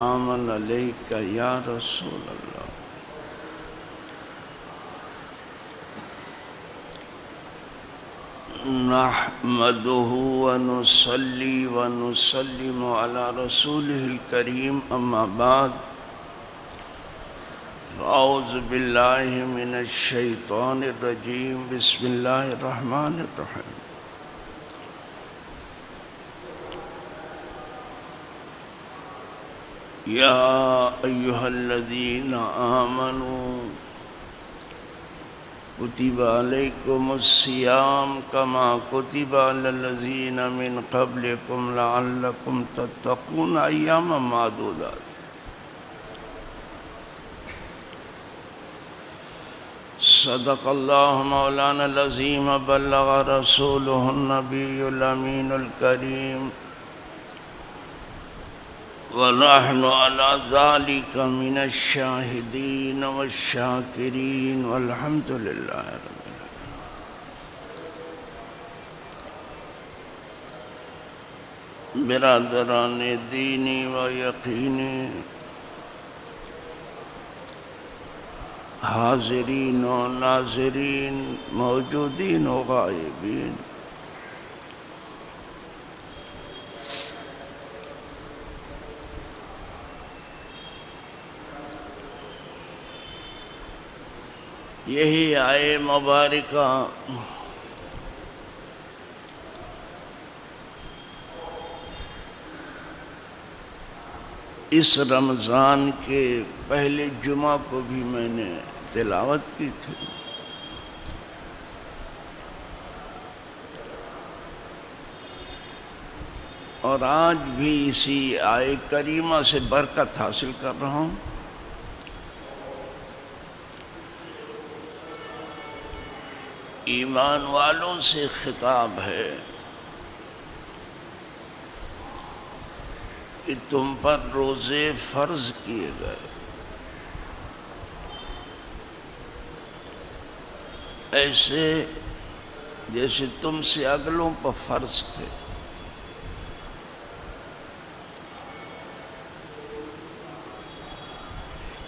آمن علیک یا رسول اللہ۔ نحمده ونصلي ونسلم على رسوله الكريم اما بعد اعوذ باللہ من الشیطان الرجیم بسم اللہ الرحمن الرحیم۔ یا ایہا الذین آمنوا کتب علیکم الصیام کما کتب علی الذین من قبلکم لعلکم تتقون ایاما معدودات۔ صدق اللہ مولانا العظیم بلغ رسولہ النبی الامین الکریم ونحن على ذلك من الشاہدین والشاکرین والحمد للہ رب العالمین۔ برادران دینی و یقینی، حاضرین و ناظرین، موجودین و غائبین، یہی آئے مبارکہ اس رمضان کے پہلے جمعہ کو بھی میں نے تلاوت کی تھی، اور آج بھی اسی آیے کریمہ سے برکت حاصل کر رہا ہوں۔ ایمان والوں سے خطاب ہے کہ تم پر روزے فرض کیے گئے، ایسے جیسے تم سے اگلوں پر فرض تھے۔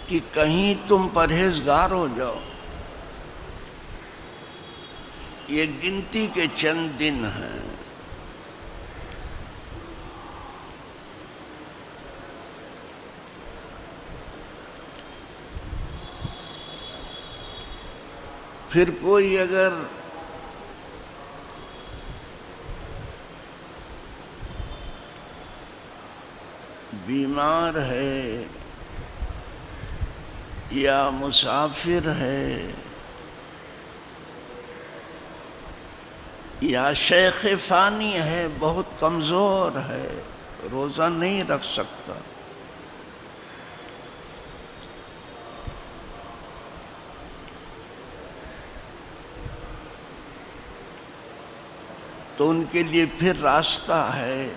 کہ کہیں تم پرہیزگار ہو جاؤ۔ یہ گنتی کے چند دن ہیں، پھر کوئی اگر بیمار ہے یا مسافر ہے یا شیخ فانی ہے، بہت کمزور ہے، روزہ نہیں رکھ سکتا، تو ان کے لیے پھر راستہ ہے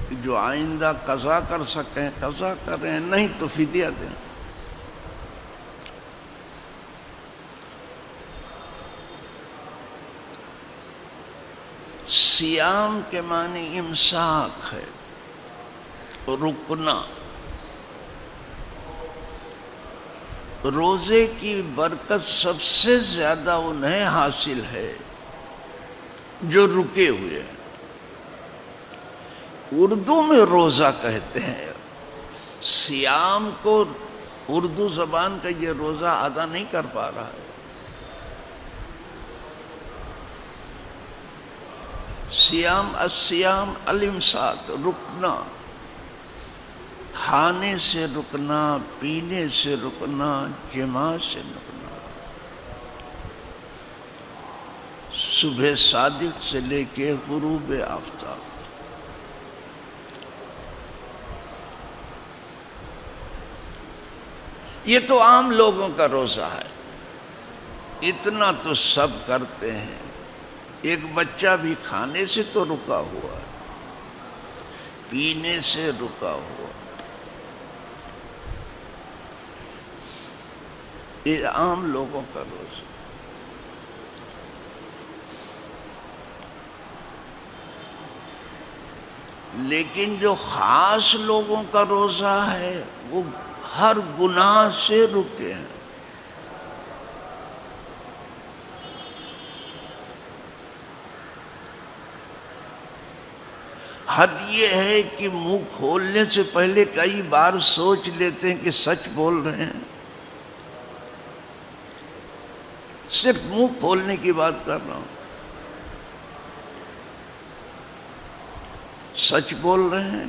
کہ جو آئندہ قضا کر سکیں قضا کریں، نہیں تو فدیہ دیں۔ سیام کے معنی امساک ہے، رکنا۔ روزے کی برکت سب سے زیادہ انہیں حاصل ہے جو رکے ہوئے ہیں۔ اردو میں روزہ کہتے ہیں، سیام کو اردو زبان کا یہ روزہ ادا نہیں کر پا رہا ہے۔ سیام السیام الامساک، رکنا، کھانے سے رکنا، پینے سے رکنا، جماع سے رکنا، صبح صادق سے لے کے غروب آفتاب۔ یہ تو عام لوگوں کا روزہ ہے، اتنا تو سب کرتے ہیں۔ ایک بچہ بھی کھانے سے تو رکا ہوا ہے، پینے سے رکا ہوا، یہ عام لوگوں کا روزہ۔ لیکن جو خاص لوگوں کا روزہ ہے وہ ہر گناہ سے رکے ہیں. حد یہ ہے کہ منہ کھولنے سے پہلے کئی بار سوچ لیتے ہیں کہ سچ بول رہے ہیں. صرف منہ کھولنے کی بات کر رہا ہوں. سچ بول رہے ہیں.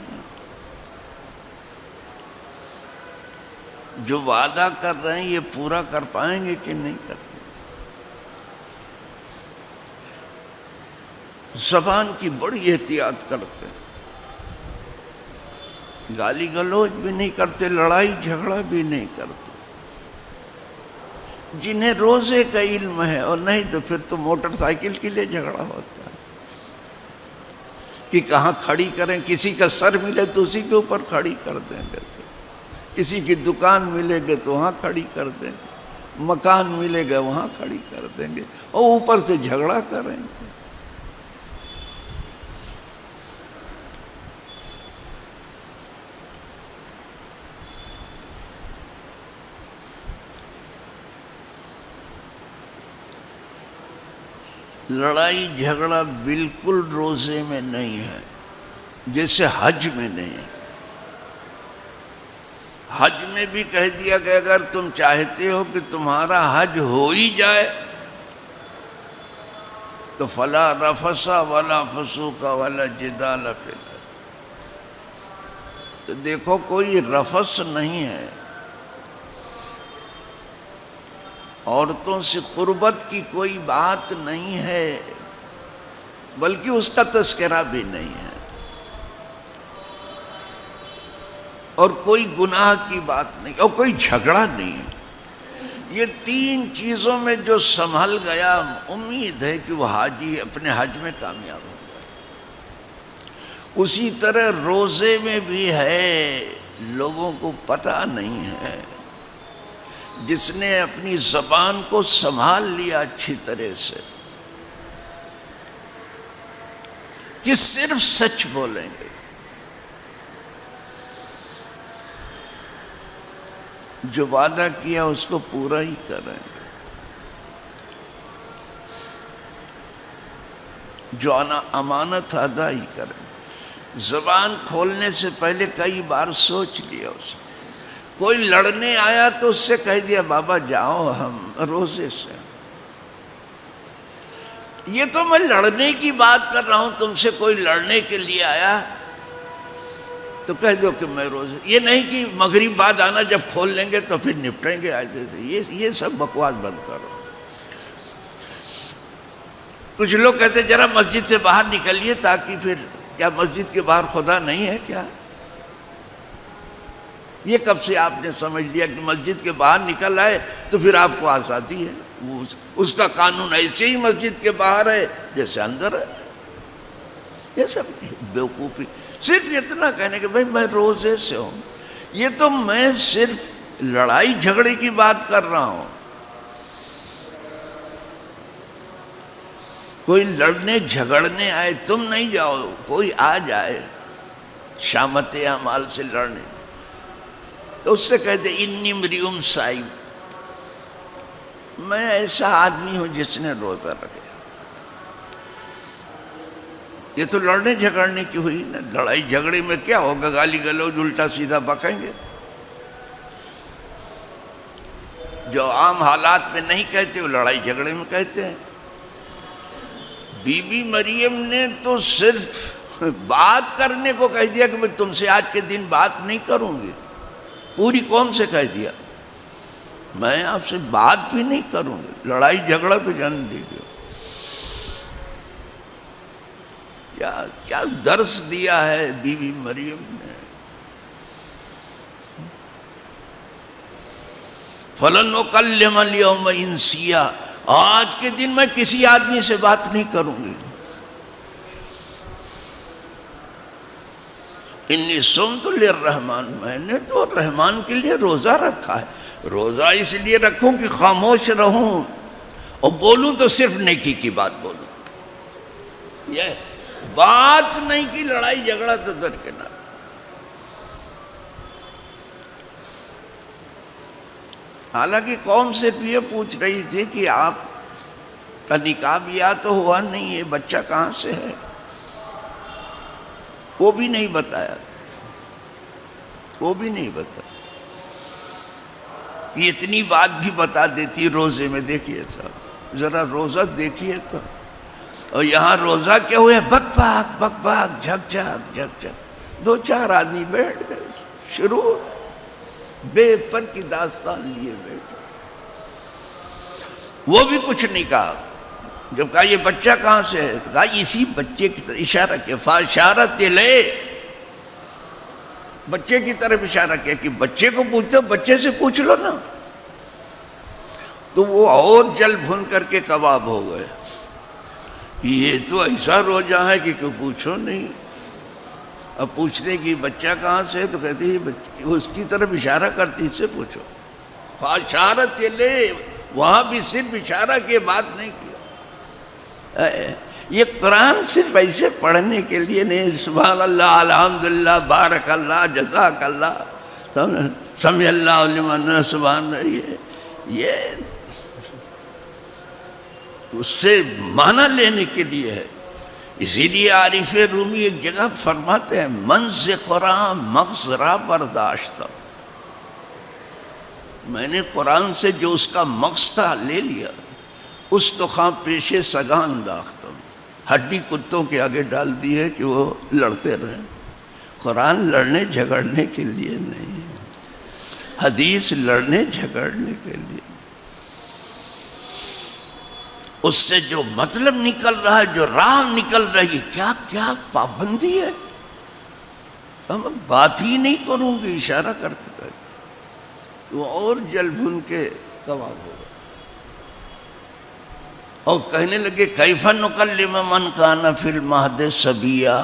جو وعدہ کر رہے ہیں یہ پورا کر پائیں گے کہ نہیں کر پائیں گے. زبان کی بڑی احتیاط کرتے ہیں. گالی گلوچ بھی نہیں کرتے, لڑائی جھگڑا بھی نہیں کرتے. جنہیں روزے کا علم ہے, اور نہیں تو پھر تو موٹر سائیکل کے لیے جھگڑا ہوتا ہے کہ کہاں کھڑی کریں. کسی کا سر ملے تو اسی کے اوپر کھڑی کر دیں گے, کسی کی دکان ملے گے تو وہاں کھڑی کر دیں گے, مکان ملے گا وہاں کھڑی کر دیں گے, اور اوپر سے جھگڑا کریں گے. لڑائی جھگڑا بالکل روزے میں نہیں ہے, جیسے حج میں نہیں ہے. حج میں بھی کہہ دیا کہ اگر تم چاہتے ہو کہ تمہارا حج ہو ہی جائے تو فلا رفث ولا فسوق ولا جدال فی الحج. تو دیکھو کوئی رفث نہیں ہے, عورتوں سے قربت کی کوئی بات نہیں ہے, بلکہ اس کا تذکرہ بھی نہیں ہے, اور کوئی گناہ کی بات نہیں, اور کوئی جھگڑا نہیں ہے. یہ تین چیزوں میں جو سنبھل گیا, امید ہے کہ وہ حاجی اپنے حج میں کامیاب ہو گیا. اسی طرح روزے میں بھی ہے, لوگوں کو پتہ نہیں ہے. جس نے اپنی زبان کو سنبھال لیا اچھی طرح سے کہ صرف سچ بولیں گے, جو وعدہ کیا اس کو پورا ہی کریں گے, جو امانت ادا ہی کریں گے. زبان کھولنے سے پہلے کئی بار سوچ لیا اسے. کوئی لڑنے آیا تو اس سے کہہ دیا بابا جاؤ ہم روزے سے. یہ تو میں لڑنے کی بات کر رہا ہوں, تم سے کوئی لڑنے کے لیے آیا تو کہہ دو کہ میں روزے. یہ نہیں کہ مغرب بعد آنا, جب کھول لیں گے تو پھر نپٹیں گے آئے تھے. یہ سب بکواس بند کرو. کچھ لوگ کہتے ذرا مسجد سے باہر نکلیے تاکہ پھر, کیا مسجد کے باہر خدا نہیں ہے کیا؟ یہ کب سے آپ نے سمجھ لیا کہ مسجد کے باہر نکل آئے تو پھر آپ کو آزادی ہے؟ اس کا قانون ایسے ہی مسجد کے باہر ہے جیسے اندر ہے. یہ سب بیوقوفی. صرف اتنا کہنے کہ بھائی میں روزے سے ہوں, یہ تو میں صرف لڑائی جھگڑے کی بات کر رہا ہوں. کوئی لڑنے جھگڑنے آئے, تم نہیں جاؤ, کوئی آ جائے شامت اعمال سے لڑنے, تو اس سے کہتے انی امرئ صائم, میں ایسا آدمی ہوں جس نے روزہ رکھا. یہ تو لڑنے جھگڑنے کی ہوئی نا. لڑائی جھگڑے میں کیا ہوگا, گالی گلوچ الٹا سیدھا بکیں گے. جو عام حالات میں نہیں کہتے وہ لڑائی جھگڑے میں کہتے ہیں. بی بی مریم نے تو صرف بات کرنے کو کہہ دیا کہ میں تم سے آج کے دن بات نہیں کروں گی. پوری قوم سے کہہ دیا میں آپ سے بات بھی نہیں کروں گی. لڑائی جھگڑا تو جان دیجیے. کیا درس دیا ہے بی بی مریم نے. فَلَنْ أُكَلِّمَ الْيَوْمَ إِنْسِيًّا, آج کے دن میں کسی آدمی سے بات نہیں کروں گی. انی صمت للرحمن, میں نے تو رحمان کے لیے روزہ رکھا ہے. روزہ اس لیے رکھوں کہ خاموش رہوں, اور بولوں تو صرف نیکی کی بات بولوں. یہ بات نہیں کی، لڑائی جھگڑا تو درکنار۔ حالانکہ قوم سے یہ پوچھ رہی تھی کہ آپ کا نکاح بیاہ تو ہوا نہیں ہے، بچہ کہاں سے ہے، وہ بھی نہیں بتایا، وہ بھی نہیں بتایا۔ یہ اتنی بات بھی بتا دیتی روزے میں۔ دیکھیے صاحب ذرا روزہ دیکھیے تو، اور یہاں روزہ کیا ہوئے، بک بک جھک جھک جھک جھک، 2-4 آدمی بیٹھ گئے، شروع بے پر کی داستان لیے بیٹھے۔ وہ بھی کچھ نہیں کہا۔ جب کہا یہ بچہ کہاں سے ہے، تو کہا اسی بچے کی طرف اشارہ کیا، فاشارت لے، بچے کی طرف اشارہ کیا کہ بچے کو پوچھتے ہو، بچے سے پوچھ لو نا۔ تو وہ اور جل بھن کر کے کباب ہو گئے، یہ تو ایسا روزہ ہے کہ کوئی پوچھو نہیں۔ اب پوچھتے کہ بچہ کہاں سے ہے، تو کہتے ہیں اس کی طرف اشارہ کرتی، اس سے پوچھو۔ فاشارت لے، وہاں بھی صرف اشارہ کے بات نہیں کیا۔ یہ قرآن صرف ایسے پڑھنے کے لیے نہیں، سبحان اللہ، الحمدللہ، بارک اللہ، جزاک اللہ، سمع اللہ لمن، سبحان اللہ، یہ اس سے معنی لینے کے لیے ہے۔ اسی لیے عارف رومی ایک جگہ فرماتے ہیں، منز قرآن مغز را برداشتہ، میں نے قرآن سے جو اس کا مغز تھا لے لیا، اس تو خواہ پیشے سگاں انداختم، ہڈی کتوں کے آگے ڈال دی ہے کہ وہ لڑتے رہیں۔ قرآن لڑنے جھگڑنے کے لیے نہیں ہے، حدیث لڑنے جھگڑنے کے لیے۔ اس سے جو مطلب نکل رہا ہے، جو راہ نکل رہی ہے، کیا کیا پابندی ہے، ہم بات ہی نہیں کروں گی، اشارہ کر کے کہتے، وہ اور جل بھن کے کباب ہو گئے، اور کہنے لگے کیف نکلم من کان فی المہد صبیا،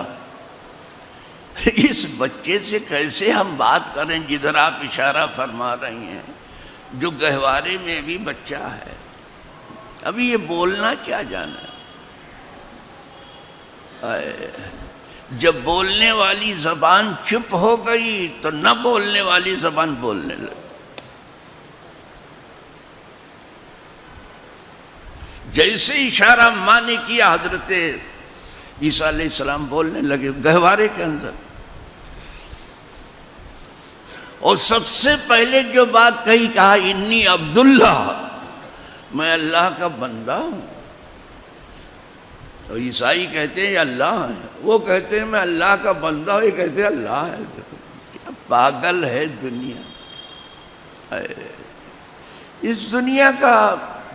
اس بچے سے کیسے ہم بات کریں جدھر آپ اشارہ فرما رہی ہیں، جو گہوارے میں بھی بچہ ہے، ابھی یہ بولنا کیا جانا ہے۔ جب بولنے والی زبان چپ ہو گئی تو نہ بولنے والی زبان بولنے لگی۔ جیسے اشارہ ماں نے کیا، حضرت عیسیٰ علیہ السلام بولنے لگے گہوارے کے اندر، اور سب سے پہلے جو بات کہی، کہا انی عبداللہ، میں اللہ کا بندہ ہوں۔ تو عیسائی کہتے ہیں یہ اللہ ہے، وہ کہتے ہیں میں اللہ کا بندہ ہوں، یہ کہتے ہیں اللہ ہے۔ کیا پاگل ہے دنیا، اس دنیا کا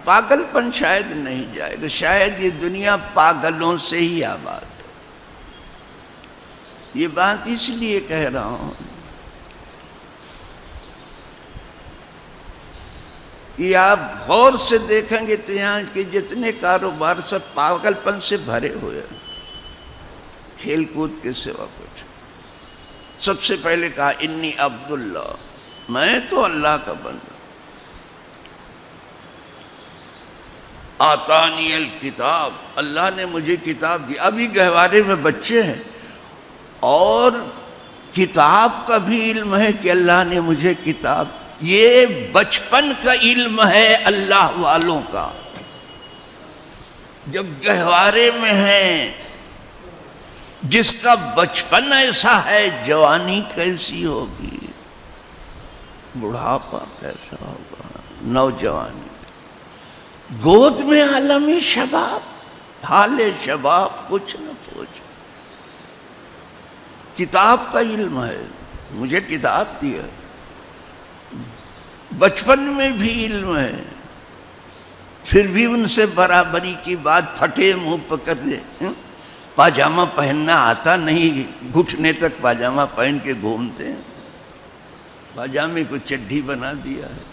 پاگل پن شاید نہیں جائے گا، شاید یہ دنیا پاگلوں سے ہی آباد ہے۔ یہ بات اس لیے کہہ رہا ہوں کہ آپ غور سے دیکھیں گے تو یہاں کے جتنے کاروبار سب پاگل پن سے بھرے ہوئے ہیں، کھیل کود کے سوا کچھ۔ سب سے پہلے کہا انی عبداللہ، میں تو اللہ کا بندہ، آتانی الکتاب، اللہ نے مجھے کتاب دی۔ ابھی گہوارے میں بچے ہیں، اور کتاب کا بھی علم ہے کہ اللہ نے مجھے کتاب، یہ بچپن کا علم ہے اللہ والوں کا۔ جب گہوارے میں ہیں، جس کا بچپن ایسا ہے، جوانی کیسی ہوگی، بڑھاپا کیسا ہوگا، نوجوانی، گود میں عالم شباب، حال شباب کچھ نہ پوچھ۔ کتاب کا علم ہے، مجھے کتاب دیا، بچپن میں بھی علم ہے، پھر بھی ان سے برابری کی بات، پھٹے منہ پکڑ دے۔ پاجامہ پہننا آتا نہیں، گھٹنے تک پاجامہ پہن کے گھومتے ہیں، پاجامے کو چڈھی بنا دیا ہے،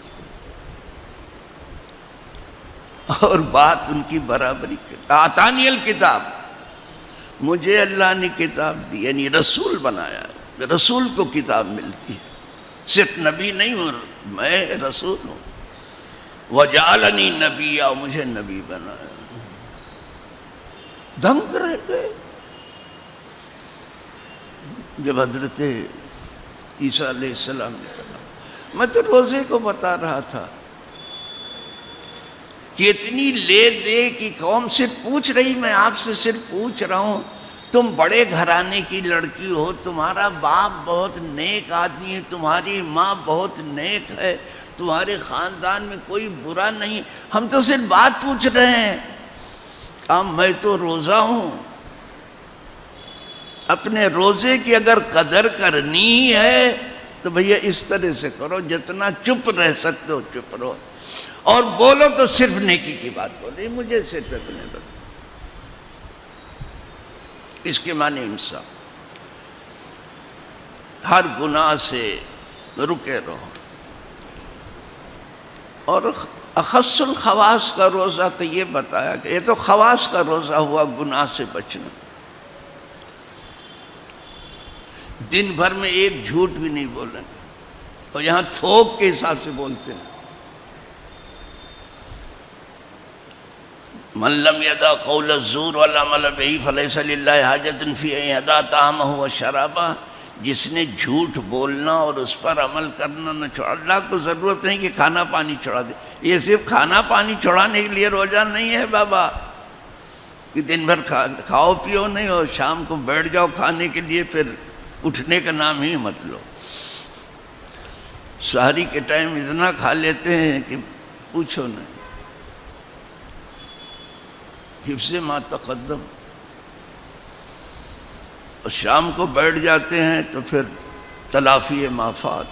اور بات ان کی برابری کرتا۔ آتانی الکتاب، مجھے اللہ نے کتاب دی، یعنی رسول بنایا، رسول کو کتاب ملتی ہے، صرف نبی نہیں ہوں، میں رسول ہوں۔ وجعلنی نبیا، مجھے نبی بنایا۔ دنگ رہ گئے، جب حضرت عیسیٰ علیہ السلام نے کہا، میں تو روزے کو بتا رہا تھا کہ اتنی لے دے کہ قوم صرف پوچھ رہی، میں آپ سے صرف پوچھ رہا ہوں، تم بڑے گھرانے کی لڑکی ہو، تمہارا باپ بہت نیک آدمی ہے، تمہاری ماں بہت نیک ہے، تمہارے خاندان میں کوئی برا نہیں، ہم تو صرف بات پوچھ رہے ہیں۔ میں تو روزہ ہوں، اپنے روزے کی اگر قدر کرنی ہے تو بھیا اس طرح سے کرو، جتنا چپ رہ سکتے ہو چپ رہو، اور بولو تو صرف نیکی کی بات بولو، مجھے صرف اتنے بتا۔ اس کے معنی انصاف، ہر گناہ سے رکے رہو، اور اخص الخواص کا روزہ تو یہ بتایا کہ یہ تو خواص کا روزہ ہوا، گناہ سے بچنا، دن بھر میں ایک جھوٹ بھی نہیں بولیں، اور یہاں تھوک کے حساب سے بولتے ہیں، من لم یدع قول الزور والعمل بہ فلیس للہ حاجۃ فی ان یدع طعامہ وشرابہ، جس نے جھوٹ بولنا اور اس پر عمل کرنا نہ چھوڑا، اللہ کو ضرورت نہیں کہ کھانا پانی چھوڑا دے، یہ صرف کھانا پانی چھوڑانے کے لیے روزہ نہیں ہے بابا، کہ دن بھر کھاؤ پیو نہیں اور شام کو بیٹھ جاؤ کھانے کے لیے، پھر اٹھنے کا نام ہی مت لو۔ سحری کے ٹائم اتنا کھا لیتے ہیں کہ پوچھو نہیں، حفظ ما تقدم، اور شام کو بیٹھ جاتے ہیں تو پھر تلافی ما فات،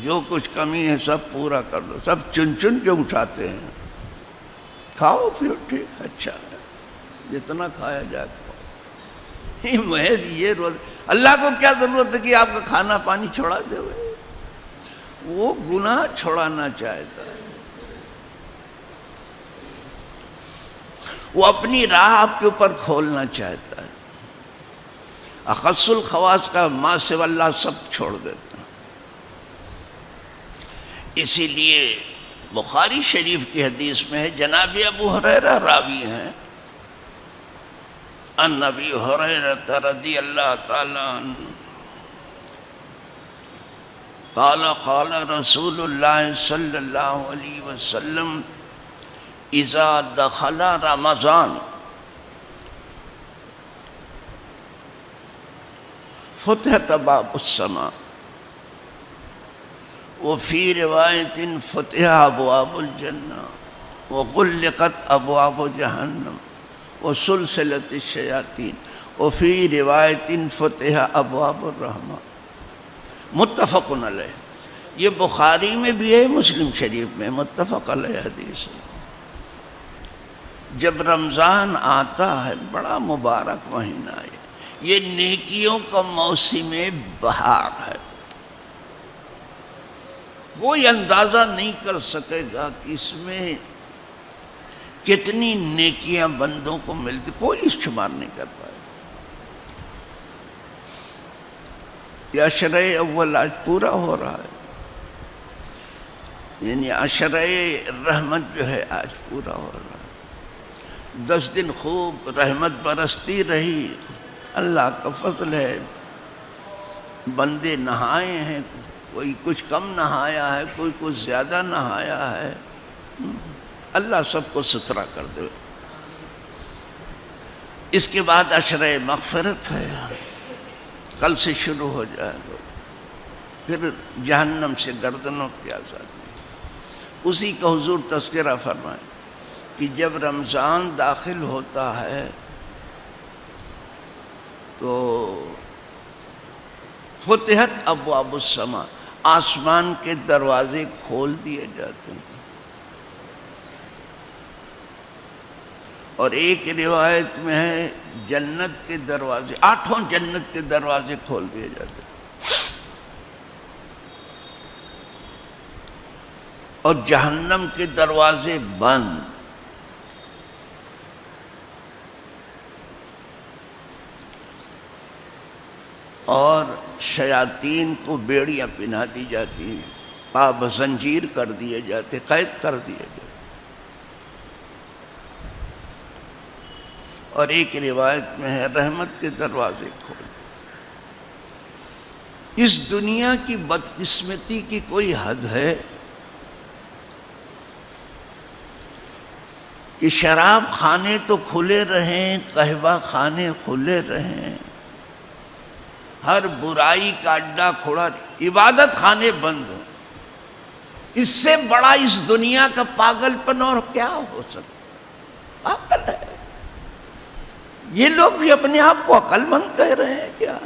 جو کچھ کمی ہے سب پورا کر دو، سب چن چن کے اٹھاتے ہیں، کھاؤ پھر ٹھیک اچھا ہے، جتنا کھایا جائے کھاؤ، محض یہ روز اللہ کو کیا ضرورت ہے کہ آپ کا کھانا پانی چھوڑا دے ہوئے، وہ گناہ چھوڑانا چاہتا ہے، وہ اپنی راہ آپ کے اوپر کھولنا چاہتا ہے، اخص الخواص کا ما سوی اللہ سب چھوڑ دیتا ہے۔ اسی لیے بخاری شریف کی حدیث میں ہے، جناب ابو ہریرہ راوی ہیں، عن ابی ہریرہ رضی اللہ تعالی عنہ قال قال رسول اللہ صلی اللہ علیہ وسلم اذا دخل رمضان فتحت باب السماء وفي رواية فتح أبواب الجنة وغلقت أبواب جهنم وسلسلة الشياطين وفي رواية فتح أبواب الرحمة، متفق علیہ۔ یہ بخاری میں بھی ہے، مسلم شریف میں، متفق علیہ حدیث ہے۔ جب رمضان آتا ہے بڑا مبارک مہینہ ہے، یہ نیکیوں کا موسم بہار ہے، کوئی اندازہ نہیں کر سکے گا کہ اس میں کتنی نیکیاں بندوں کو ملتی، کوئی شمار نہیں کر پائے۔ یہ عشرہ اول آج پورا ہو رہا ہے، یعنی عشرہ رحمت جو ہے آج پورا ہو رہا ہے، 10 دن خوب رحمت برستی رہی، اللہ کا فضل ہے، بندے نہائے ہیں، کوئی کچھ کم نہایا ہے، کوئی کچھ زیادہ نہایا ہے، اللہ سب کو ستھرا کر دے۔ اس کے بعد عشرہ مغفرت ہے، کل سے شروع ہو جائے گا، پھر جہنم سے گردنوں کی آزادی، اسی کا حضور تذکرہ فرمائے کہ جب رمضان داخل ہوتا ہے تو فتحت ابواب السماء، آسمان کے دروازے کھول دیے جاتے ہیں، اور ایک روایت میں ہے جنت کے دروازے، 8 جنت کے دروازے کھول دیے جاتے ہیں، اور جہنم کے دروازے بند، اور شیاطین کو بیڑیاں پہنا دی جاتی ہیں، پا زنجیر کر دیے جاتے، قید کر دیے جاتے۔ اور ایک روایت میں ہے رحمت کے دروازے کھول، اس دنیا کی بدقسمتی کی کوئی حد ہے کہ شراب خانے تو کھلے رہیں، قہوہ خانے کھلے رہیں، ہر برائی کا اڈا کھڑا، عبادت خانے بند ہوں. اس سے بڑا اس دنیا کا پاگل پن اور کیا ہو سکتا؟ پاگل ہے. یہ لوگ بھی اپنے آپ کو عقل مند کہہ رہے ہیں کیا؟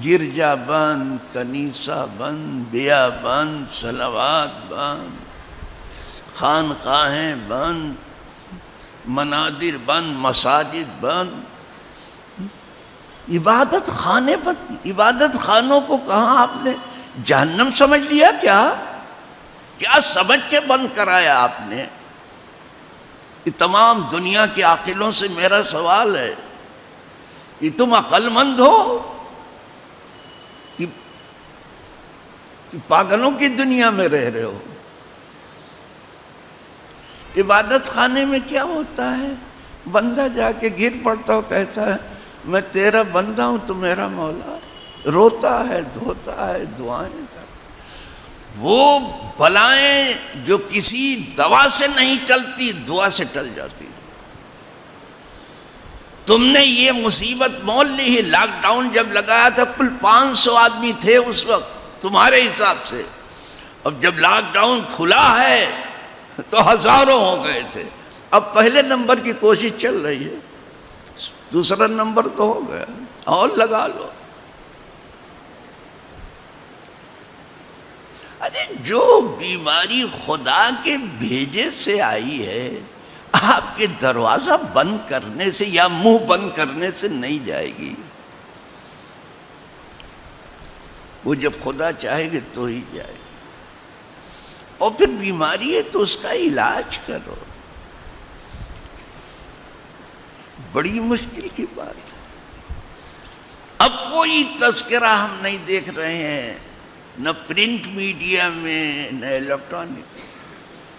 گرجا بند، کنیسہ بند، بیا بند، صلوات بند، خانقاہیں بند، منادر بند، مساجد بند، عبادت خانے بند. عبادت خانوں کو کہاں آپ نے جہنم سمجھ لیا کیا؟ کیا سمجھ کے بند کرایا آپ نے؟ یہ تمام دنیا کے عاقلوں سے میرا سوال ہے کہ تم عقل مند ہو کہ پاگلوں کی دنیا میں رہ رہے ہو؟ عبادت خانے میں کیا ہوتا ہے؟ بندہ جا کے گر پڑتا ہو، کہتا ہے میں تیرا بندہ ہوں تو میرا مولا، روتا ہے، دھوتا ہے، دعائیں کرتا. وہ بلائیں جو کسی دوا سے نہیں ٹلتی، دعا سے ٹل جاتی. تم نے یہ مصیبت مول لی ہے. لاک ڈاؤن جب لگایا تھا کل 500 آدمی تھے اس وقت تمہارے حساب سے، اب جب لاک ڈاؤن کھلا ہے تو ہزاروں ہو گئے تھے. اب پہلے نمبر کی کوشش چل رہی ہے، دوسرا نمبر تو ہو گیا، اور لگا لو. ارے جو بیماری خدا کے بھیجے سے آئی ہے، آپ کے دروازہ بند کرنے سے یا منہ بند کرنے سے نہیں جائے گی. وہ جب خدا چاہے گے تو ہی جائے گی. اور پھر بیماری ہے تو اس کا علاج کرو. بڑی مشکل کی بات ہے. اب کوئی تذکرہ ہم نہیں دیکھ رہے ہیں، نہ پرنٹ میڈیا میں نہ electronic.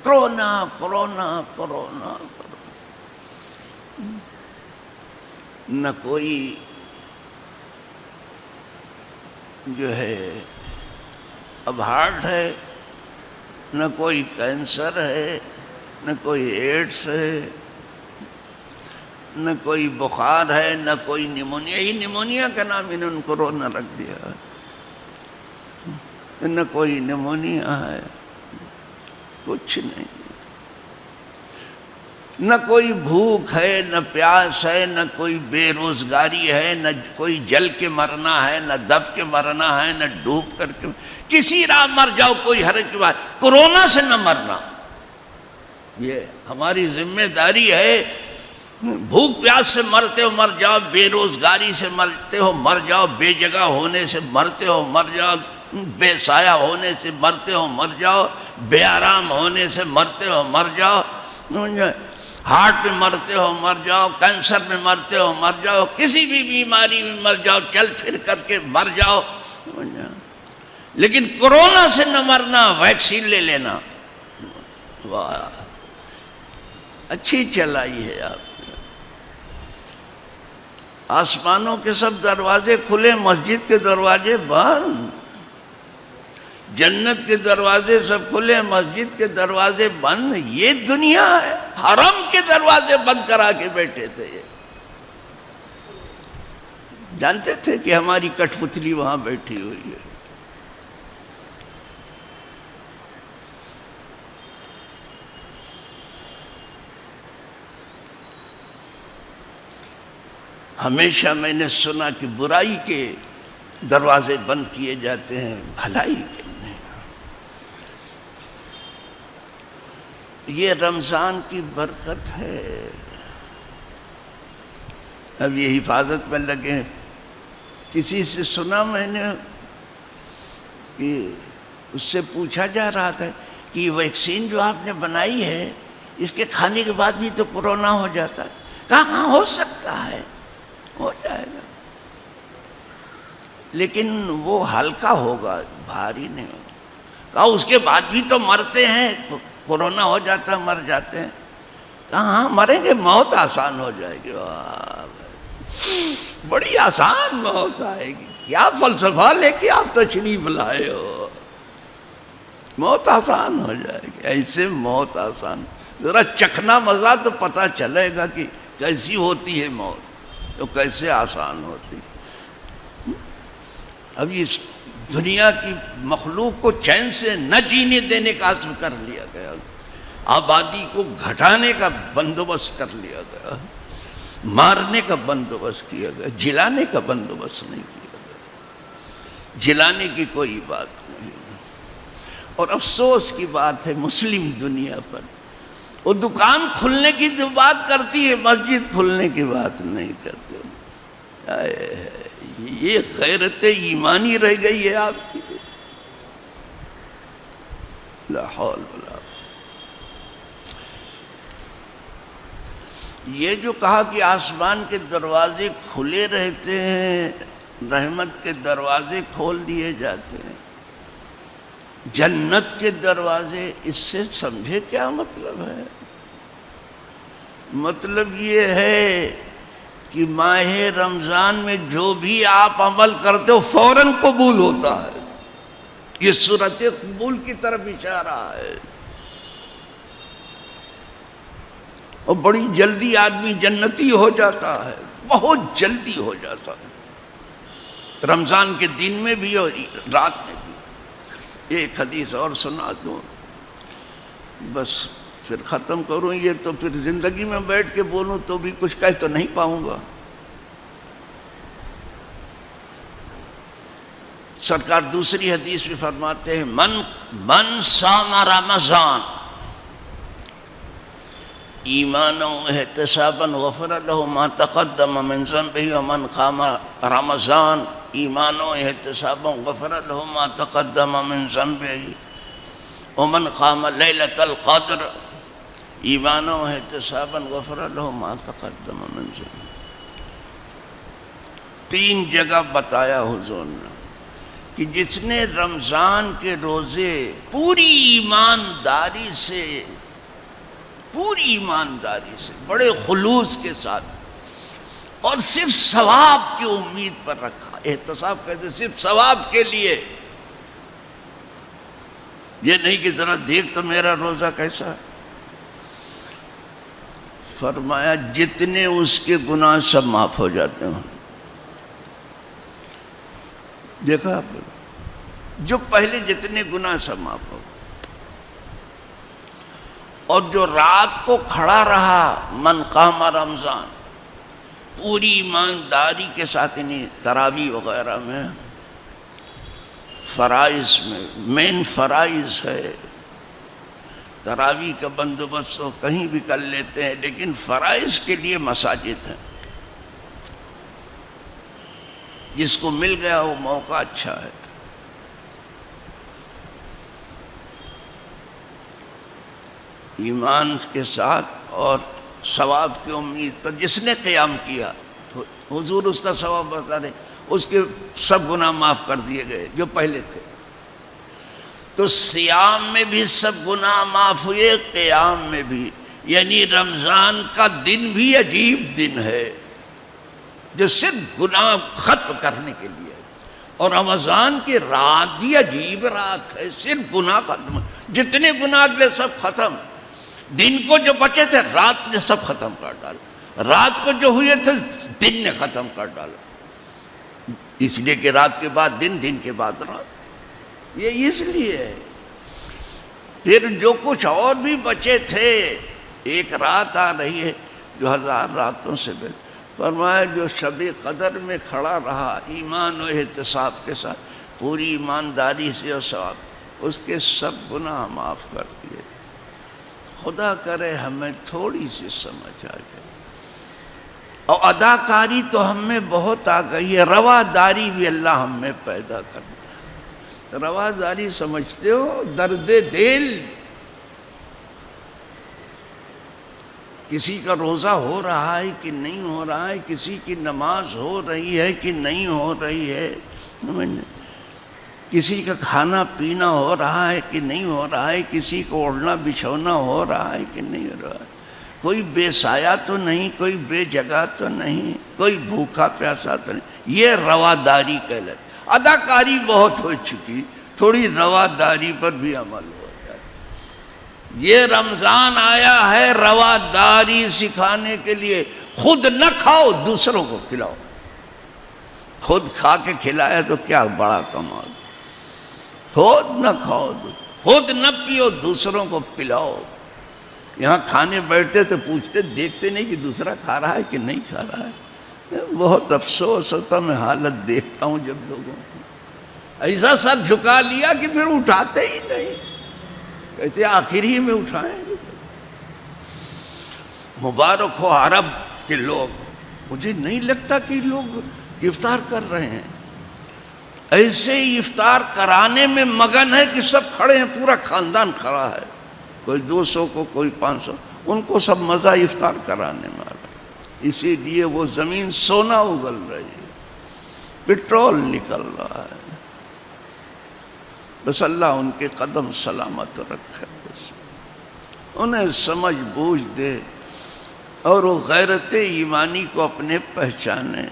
Corona corona corona corona, نہ کوئی جو ہے اب ہارٹ ہے، نہ کوئی کینسر ہے، نہ کوئی ایڈس ہے، نہ کوئی بخار ہے، نہ کوئی نیمونیا. یہ نیمونیا کا نام انہوں نے کورونا رکھ دیا. نہ کوئی نیمونیا ہے، کچھ نہیں. نہ کوئی بھوک ہے، نہ پیاس ہے، نہ کوئی بے روزگاری ہے، نہ کوئی جل کے مرنا ہے، نہ دب کے مرنا ہے، نہ ڈوب کر کے. کسی راہ مر جاؤ، کوئی حرج کی بات. کورونا سے نہ مرنا، یہ ہماری ذمہ داری ہے. بھوک پیاس سے مرتے ہو مر جاؤ، بے روزگاری سے مرتے ہو مر جاؤ، بے جگہ ہونے سے مرتے ہو مر جاؤ، بے سایہ ہونے سے مرتے ہو مر جاؤ، بے آرام ہونے سے مرتے ہو مر جاؤ، ہارٹ میں مرتے ہو مر جاؤ، کینسر میں مرتے ہو مر جاؤ، کسی بھی بیماری میں مر جاؤ، چل پھر کر کے مر جاؤ. لیکن کورونا سے نہ مرنا، ویکسین لے لینا. واہ، اچھی چلائی ہے آپ. آسمانوں کے سب دروازے کھلے، مسجد کے دروازے بند. جنت کے دروازے سب کھلے، مسجد کے دروازے بند. یہ دنیا ہے. حرم کے دروازے بند کرا کے بیٹھے تھے. یہ جانتے تھے کہ ہماری کٹھ پتلی وہاں بیٹھی ہوئی ہے. ہمیشہ میں نے سنا کہ برائی کے دروازے بند کیے جاتے ہیں، بھلائی کے نہیں. یہ رمضان کی برکت ہے. اب یہ حفاظت میں لگے ہیں. کسی سے سنا میں نے کہ اس سے پوچھا جا رہا تھا کہ یہ ویکسین جو آپ نے بنائی ہے، اس کے کھانے کے بعد بھی تو کورونا ہو جاتا ہے. کہا ہاں ہو سکتا ہے، ہو جائے گا، لیکن وہ ہلکا ہوگا، بھاری نہیں ہوگا. کہا اس کے بعد بھی تو مرتے ہیں، کورونا ہو جاتا ہے، مر جاتے ہیں. کہاں مریں گے، موت آسان ہو جائے گی، بڑی آسان موت آئے گی، کیا فلسفہ لے کے آپ تشریف لائے ہو، موت آسان ہو جائے گی، ایسے موت آسان، ذرا چکھنا مزہ تو پتہ چلے گا کہ کیسی ہوتی ہے موت، تو کیسے آسان ہوتی۔ اب اس دنیا کی مخلوق کو چین سے نہ جینے دینے کا عزم کر لیا گیا، آبادی کو گھٹانے کا بندوبست کر لیا گیا، مارنے کا بندوبست کیا گیا، جلانے کا بندوبست نہیں کیا گیا، جلانے کی کوئی بات نہیں۔ اور افسوس کی بات ہے مسلم دنیا پر، وہ دکان کھلنے کی جو بات کرتی ہے مسجد کھلنے کی بات نہیں کرتے۔ یہ غیرت ایمانی رہ گئی ہے آپ کی، لا حول ولا۔ یہ جو کہا کہ آسمان کے دروازے کھلے رہتے ہیں، رحمت کے دروازے کھول دیے جاتے ہیں، جنت کے دروازے، اس سے سمجھے کیا مطلب ہے؟ مطلب یہ ہے کہ ماہ رمضان میں جو بھی آپ عمل کرتے ہو فوراً قبول ہوتا ہے، یہ صورت قبول کی طرف اشارہ ہے، اور بڑی جلدی آدمی جنتی ہو جاتا ہے، بہت جلدی ہو جاتا ہے، رمضان کے دن میں بھی اور رات میں بھی۔ ایک حدیث اور سنا دوں، بس پھر ختم کروں، یہ تو پھر زندگی میں بیٹھ کے بولوں تو بھی کچھ کہہ تو نہیں پاؤں گا۔ سرکار دوسری حدیث میں فرماتے ہیں، من صام رمضان ایمانا واحتسابا غفر له ما تقدم من ذنبه ومن قام رمضان ایمانا واحتسابا غفر له ما تقدم من ذنبه ومن قام لیلۃ القدر ایمانا واحتسابا غفر له ما تقدم من ذنبه۔ تین جگہ بتایا حضور نے کہ جس نے رمضان کے روزے پوری ایمانداری سے بڑے خلوص کے ساتھ اور صرف ثواب کی امید پر رکھا، احتساب کہتے صرف ثواب کے لیے، یہ نہیں کہ ذرا دیکھ تو میرا روزہ کیسا ہے، فرمایا جتنے اس کے گناہ سب معاف ہو جاتے ہیں۔ دیکھا آپ جو پہلے جتنے گناہ سب معاف ہو، اور جو رات کو کھڑا رہا من قام رمضان پوری ایمانداری کے ساتھ، انہیں تراویح وغیرہ میں فرائض میں مین فرائض ہے، تراویح کا بندوبست تو کہیں بھی کر لیتے ہیں لیکن فرائض کے لیے مساجد ہیں، جس کو مل گیا وہ موقع اچھا ہے۔ ایمان کے ساتھ اور ثواب کی امید پر جس نے قیام کیا، حضور اس کا ثواب بتا رہے، اس کے سب گناہ معاف کر دیے گئے جو پہلے تھے۔ تو سیام میں بھی سب گناہ معاف ہوئے، قیام میں بھی، یعنی رمضان کا دن بھی عجیب دن ہے جو صرف گناہ ختم کرنے کے لیے، اور رمضان کی رات بھی عجیب رات ہے، صرف گناہ ختم، جتنے گناہ اگلے سب ختم، دن کو جو بچے تھے رات نے سب ختم کر ڈالا، رات کو جو ہوئے تھے دن نے ختم کر ڈالا، اس لیے کہ رات کے بعد دن، دن کے بعد رات، یہ اس لیے ہے۔ پھر جو کچھ اور بھی بچے تھے، ایک رات آ رہی ہے جو 1000 راتوں سے بہتر، فرمایا جو شب قدر میں کھڑا رہا ایمان و احتساب کے ساتھ پوری ایمانداری سے اور ثواب، اس کے سب گناہ معاف کر دیے۔ خدا کرے ہمیں تھوڑی سی سمجھ آ جائے، اور اداکاری تو ہم میں بہت آ گئی ہے، رواداری بھی اللہ ہم میں پیدا کر۔ رواداری سمجھتے ہو درد دل، کسی کا روزہ ہو رہا ہے کہ نہیں ہو رہا ہے، کسی کی نماز ہو رہی ہے کہ نہیں ہو رہی ہے، کسی کا کھانا پینا ہو رہا ہے کہ نہیں ہو رہا ہے، کسی کو اوڑھنا بچھونا ہو رہا ہے کہ نہیں ہو رہا ہے، کوئی بے سایہ تو نہیں، کوئی بے جگہ تو نہیں، کوئی بھوکا پیاسا تو نہیں، یہ رواداری کہلاتی۔ اداکاری بہت ہو چکی، تھوڑی رواداری پر بھی عمل ہو جائے۔ یہ رمضان آیا ہے رواداری سکھانے کے لیے۔ خود نہ کھاؤ، دوسروں کو کھلاؤ۔ خود کھا کے کھلایا تو کیا بڑا کمال۔ خود نہ کھاؤ، خود نہ پیو، دوسروں کو پلاؤ۔ یہاں کھانے بیٹھتے تو پوچھتے، دیکھتے نہیں کہ دوسرا کھا رہا ہے کہ نہیں کھا رہا ہے۔ بہت افسوس ہوتا، میں حالت دیکھتا ہوں جب لوگوں کو ایسا سر جھکا لیا کہ پھر اٹھاتے ہی نہیں، کہتے آخر ہی میں اٹھائیں گے۔ مبارک ہو عرب کے لوگ، مجھے نہیں لگتا کہ لوگ افطار کر رہے ہیں، ایسے ہی افطار کرانے میں مگن ہے کہ سب کھڑے ہیں، پورا خاندان کھڑا ہے، کوئی 200 کو کوئی 500، ان کو سب مزہ افطار کرانے میں آ رہا ہے۔ اسی لیے وہ زمین سونا اگل رہی ہے، پٹرول نکل رہا ہے۔ بس اللہ ان کے قدم سلامت رکھے، بس انہیں سمجھ بوجھ دے اور وہ غیرت ایمانی کو اپنے پہچانے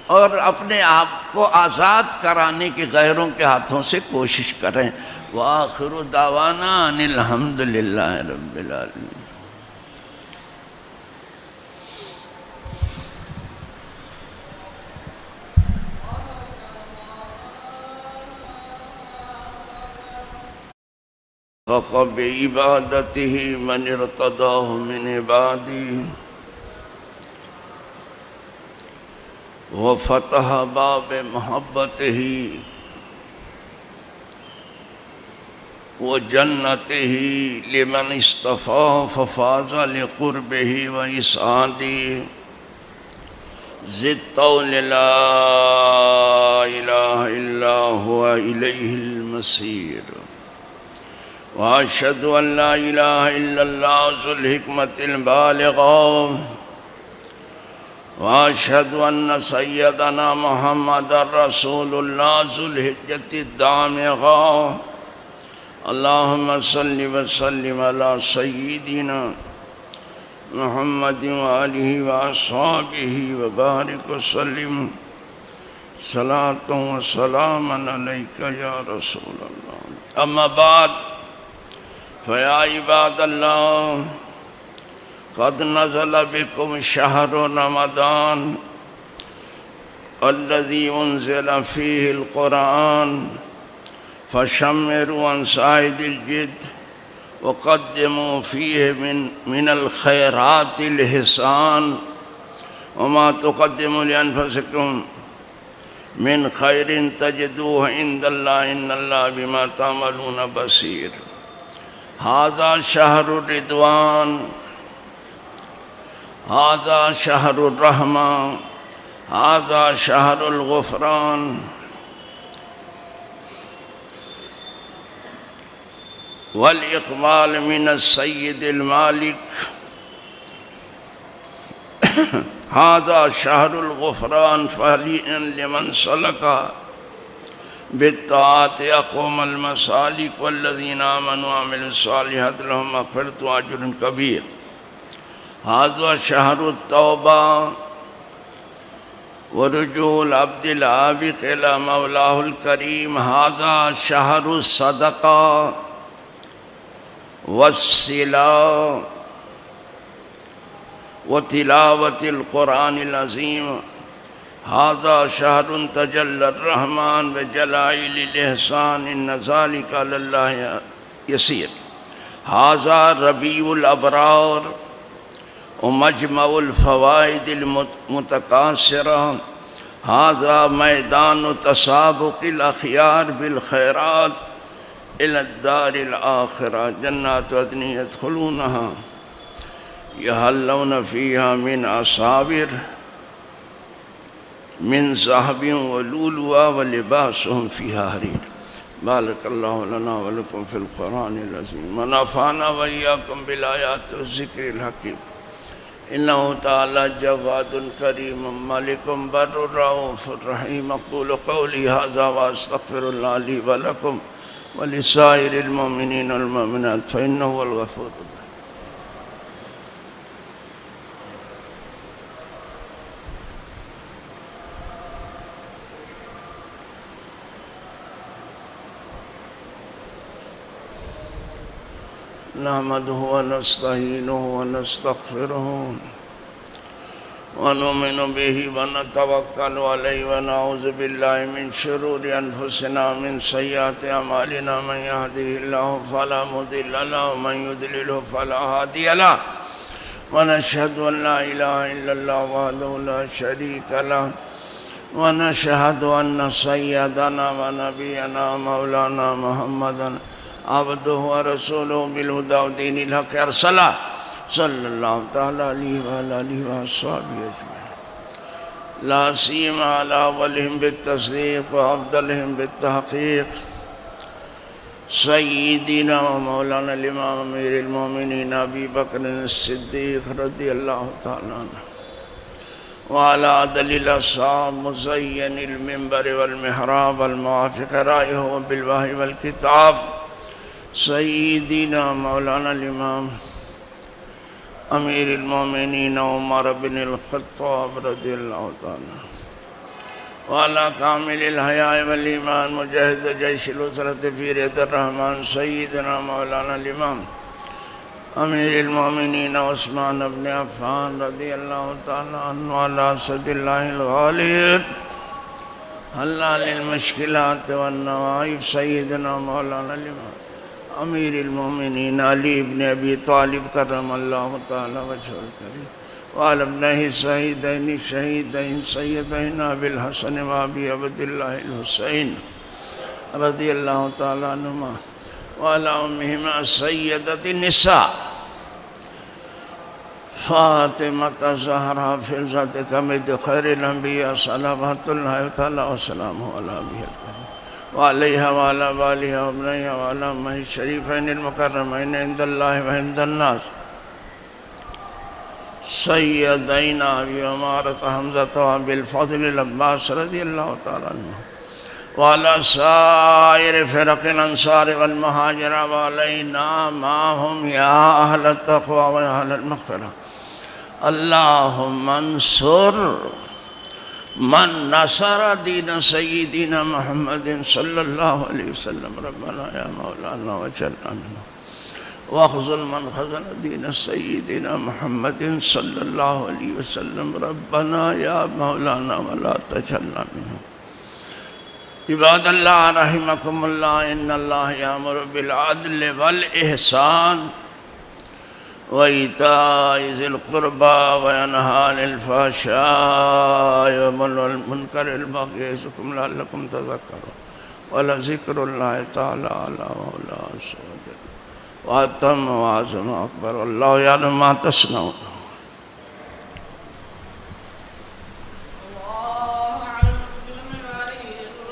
اور اپنے آپ کو آزاد کرانے کے غیروں کے ہاتھوں سے کوشش کریں۔ وآخر دعوانا ان الحمد للہ رب العالمین۔ بعبادته من ارتضاه من عبادی، وفتح باب محبته وجنته لمن اصطفى ففاز لقربه وإسعاده، زدت لا إله إلا هو إليه المصير، وأشهد أن لا إله إلا الله ذو الحكمة البالغة، وأشهد أن سيدنا محمد رسول الله ذو الحجة الدامغة، اللهم صل وسلم على سيدنا محمد وآله وأصحابه وبارك وسلم صلاة وسلاما عليك يا رسول الله۔ أما بعد، فيا عباد الله، قد نزل بكم شهر رمضان الذي أنزل فيه القرآن، فشمروا عن سائد الجد، وقدموا فيه من الخيرات الإحسان، وما تقدموا لأنفسكم من خير تجدوه عند الله إن الله بما تعملون بصير۔ هذا شهر الرضوان، هذا شهر الرحمة، هذا شهر الغفران، والإقبال من السيد المالك، هذا شهر الغفران، فهنيئا لمن سلك بالطاعات أقوم المسالك، والذين آمنوا وعملوا الصالحات لهم مغفرة وأجر كبير۔ هذا شهر التوبة ورجوع العبد العابق إلى مولاه الكريم، هذا شهر الصدقة والصلة وتلاوة القرآن العظيم، هذا شهر تجلى الرحمن بجلائل الإحسان، إن ذلك على الله يسير۔ هذا ربيع الأبرار ومجمع الفوائد المتكاثرة، هذا ميدان تسابق الأخيار بالخيرات إلى الدار الآخرة، جنات عدن يدخلونها يحلون فيها من أساور من ذهب ولؤلؤا ولباسهم فيها حرير۔ بارك الله لنا ولكم في القرآن العظيم، ونفعنا وإياكم بالآيات والذكر الحكيم، إنه تعالى جواد كريم ملك بر رؤوف رحيم۔ أقول قولي هذا وأستغفر الله لي ولكم ولسائر المؤمنين والمؤمنات، فإنه هو الغفور الرحيم۔ نحمده ونستعينه ونستغفره ونؤمن به ونتوكل عليه ونعوذ بالله من شرور أنفسنا ومن سيئات أعمالنا من يهده الله فلا مضل له ومن يضلل فلا هادي له ونشهد أن لا إله إلا الله وحده لا شريك له ونشهد أن سيدنا ونبينا مولانا محمدا عبده ورسوله بالهدى ودين الحق أرسله صلى الله تعالى عليه وعلى آله وصحبه أجمعين لا سيما على أولهم بالتصديق وأفضلهم بالتحقيق سيدنا ومولانا الإمام أمير المؤمنين أبي بكر الصديق رضي الله تعالى عنه وعلى عدل الأصحاب مزين المنبر والمحراب الموافق رأيه بالوحي والكتاب سيدنا مولانا الإمام أمير المؤمنين عمر بن الخطاب رضي الله تعالى وعلى كامل الحياء والإيمان مجاهد جيش الأسرة في رضا الرحمن سيدنا مولانا الإمام أمير المؤمنين عثمان بن عفان رضي الله تعالى عنه وعلى أسد الله الغالب حلال المشكلات والنوائب سيدنا مولانا الإمام أمير المؤمنين علي بن أبي طالب كرم الله تعالى وجهه الكريم وعلى ابنه الشهيدين الشهيدين سيدنا أبي الحسن وأبي عبد الله الحسين رضي الله تعالى عنهما وعلى أمهما سيدة النساء فاطمة الزهراء فلذة كمد خير الأنبياء صلوات الله تعالى وسلامه على أبيها الكريم وعليها وعلى والها وابنيها وعلى أمه الشريفين المكرمين عند الله وعند الناس سيدنا أبي عمارة حمزة وأبي الفضل العباس رضي الله تعالى عنه وعلى سائر فرق الأنصار والمهاجر وعلينا معهم يا أهل التقوى ويا أهل المغفرة اللهم انصر من نصر دين سيدنا محمد صلى الله عليه وسلم ربنا يا مولانا وجلنا منه واخذل من خذل دين سيدنا محمد صلى الله عليه وسلم ربنا يا مولانا ولا تجلنا منه عباد اللہ رحمکم اللہ ان اللہ یامر بالعدل والإحسان وإیتاء ذی القربى وینہی عن الفحشاء والمنکر والبغی یعظکم لعلکم تذکرون ولذکر اللہ تعالی علی مولا واتم وعظم اکبر واللہ یعلم ما تصنعون